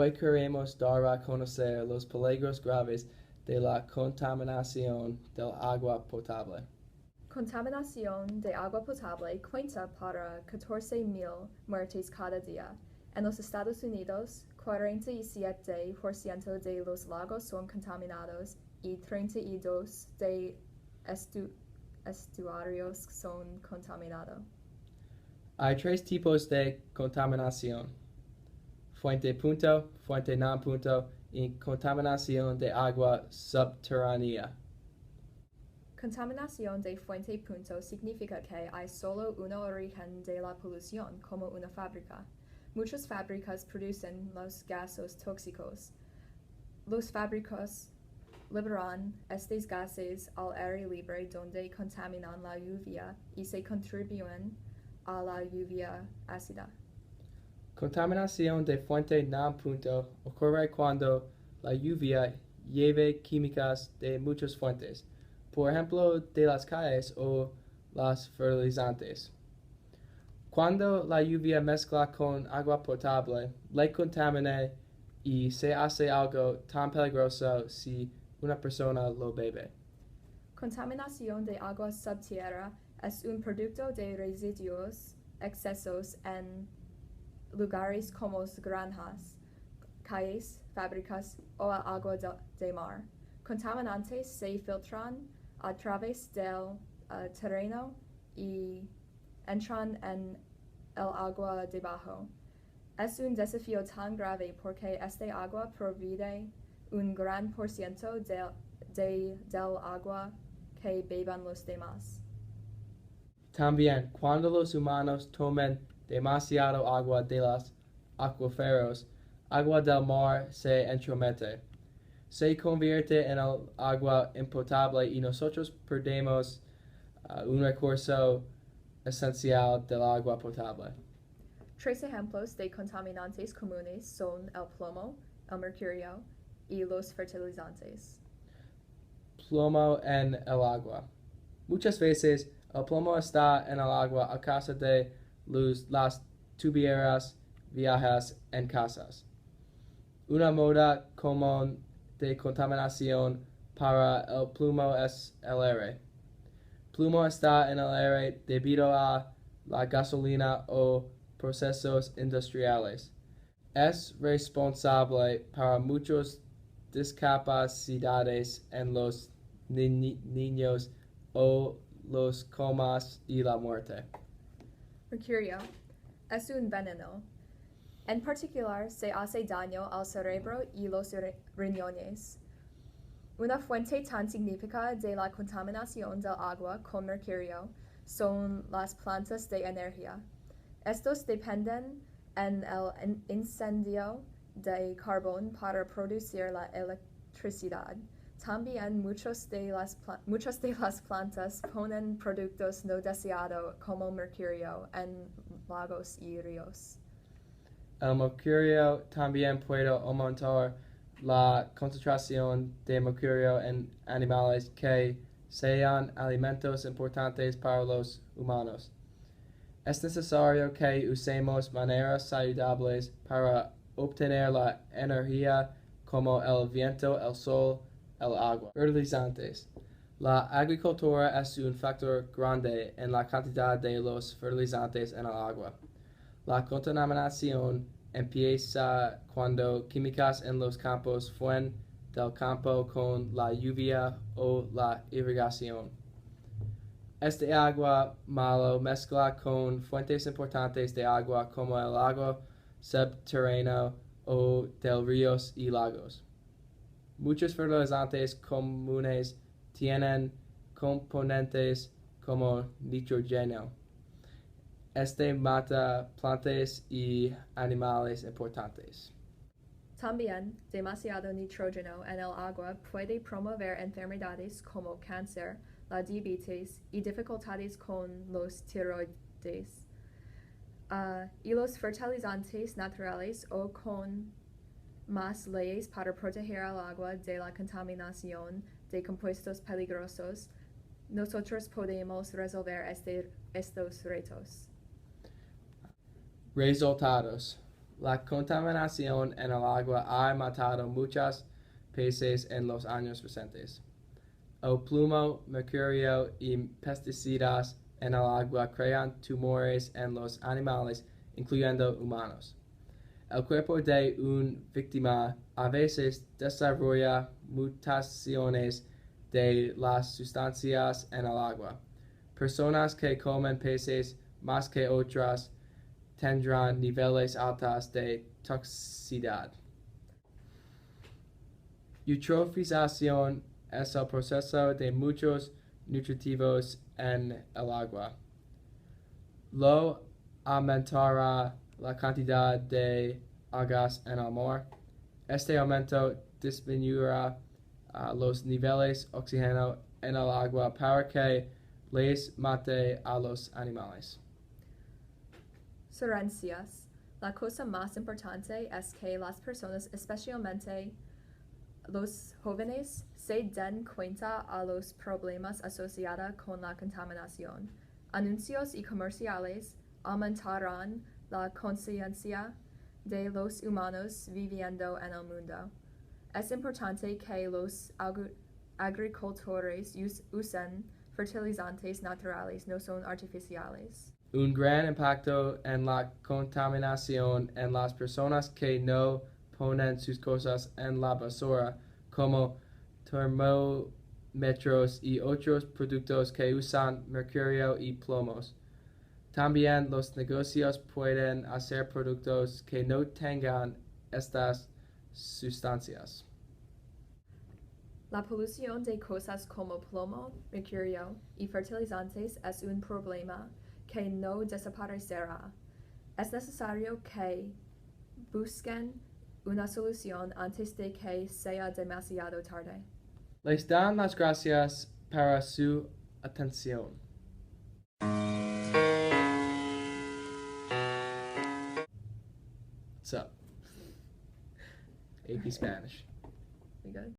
Hoy queremos dar a conocer los peligros graves de la contaminación del agua potable. Contaminación de agua potable cuenta para 14,000 muertes cada día. En los Estados Unidos, 47% de los lagos son contaminados y 32 de estuarios son contaminados. Hay tres tipos de contaminación: fuente punto, fuente non punto y contaminación de agua subterránea. Contaminación de fuente punto significa que hay solo un origen de la polución, como una fábrica. Muchas fábricas producen los gases tóxicos. Los fábricos liberan estos gases al aire libre donde contaminan la lluvia y se contribuyen a la lluvia ácida. Contaminación de fuente non punto ocurre cuando la lluvia lleva químicas de muchas fuentes, por ejemplo de las calles o los fertilizantes. Cuando la lluvia mezcla con agua potable, la contamina y se hace algo tan peligroso si una persona lo bebe. Contaminación de agua subtierra es un producto de residuos excesos en lugares como granjas, calles, fábricas o agua de mar. Contaminantes se filtran a través del terreno y entran en el agua debajo. Es un desafío tan grave porque este agua provee un gran por ciento del agua que beban los demás. También, cuando los humanos toman demasiado agua de los acuíferos, agua del mar se entromete. Se convierte en el agua impotable y nosotros perdemos un recurso esencial del agua potable. Tres ejemplos de contaminantes comunes son el plomo, el mercurio y los fertilizantes. Plomo en el agua. Muchas veces el plomo está en el agua a causa de las tuberías viejas en casas. Una moda común de contaminación para el plomo es el aire. Plomo está en el aire debido a la gasolina o procesos industriales. Es responsable para muchas discapacidades en los niños o los comas y la muerte. Mercurio es un veneno. En particular, se hace daño al cerebro y los riñones. Una fuente tan significativa de la contaminación del agua con mercurio son las plantas de energía. Estos dependen en el incendio de carbón para producir la electricidad. También muchas de las plantas ponen productos no deseados como mercurio en lagos y ríos. El mercurio también puede aumentar la concentración de mercurio en animales que sean alimentos importantes para los humanos. Es necesario que usemos maneras saludables para obtener la energía como el viento, el sol, el agua. Fertilizantes. La agricultura es un factor grande en la cantidad de los fertilizantes en el agua. La contaminación empieza cuando químicas en los campos fuera del campo con la lluvia o la irrigación. Este agua malo mezcla con fuentes importantes de agua como el agua subterráneo o de ríos y lagos. Muchos fertilizantes comunes tienen componentes como nitrógeno. Este mata plantas y animales importantes. También, demasiado nitrógeno en el agua puede promover enfermedades como cáncer, la diabetes y dificultades con los tiroides. Y los fertilizantes naturales o con más leyes para proteger el agua de la contaminación de compuestos peligrosos, nosotros podemos resolver estos retos. Resultados. La contaminación en el agua ha matado muchas peces en los años recientes. El plomo, mercurio y pesticidas en el agua crean tumores en los animales, incluyendo humanos. El cuerpo de una víctima a veces desarrolla mutaciones de las sustancias en el agua. Personas que comen peces más que otras tendrán niveles altos de toxicidad. Eutrofización es el proceso de muchos nutritivos en el agua. Lo aumentará la cantidad de algas en el mar. Este aumento disminuirá los niveles de oxígeno en el agua para que les mate a los animales. Sugerencias. La cosa más importante es que las personas, especialmente los jóvenes, se den cuenta a los problemas asociados con la contaminación. Anuncios y comerciales aumentarán la conciencia de los humanos viviendo en el mundo. Es importante que los agricultores usen fertilizantes naturales, no son artificiales. Un gran impacto en la contaminación en las personas que no ponen sus cosas en la basura, como termómetros y otros productos que usan mercurio y plomos. También los negocios pueden hacer productos que no tengan estas sustancias. La polución de cosas como plomo, mercurio y fertilizantes es un problema que no desaparecerá. Es necesario que busquen una solución antes de que sea demasiado tarde. Les dan las gracias para su atención. So, AP Spanish. We good?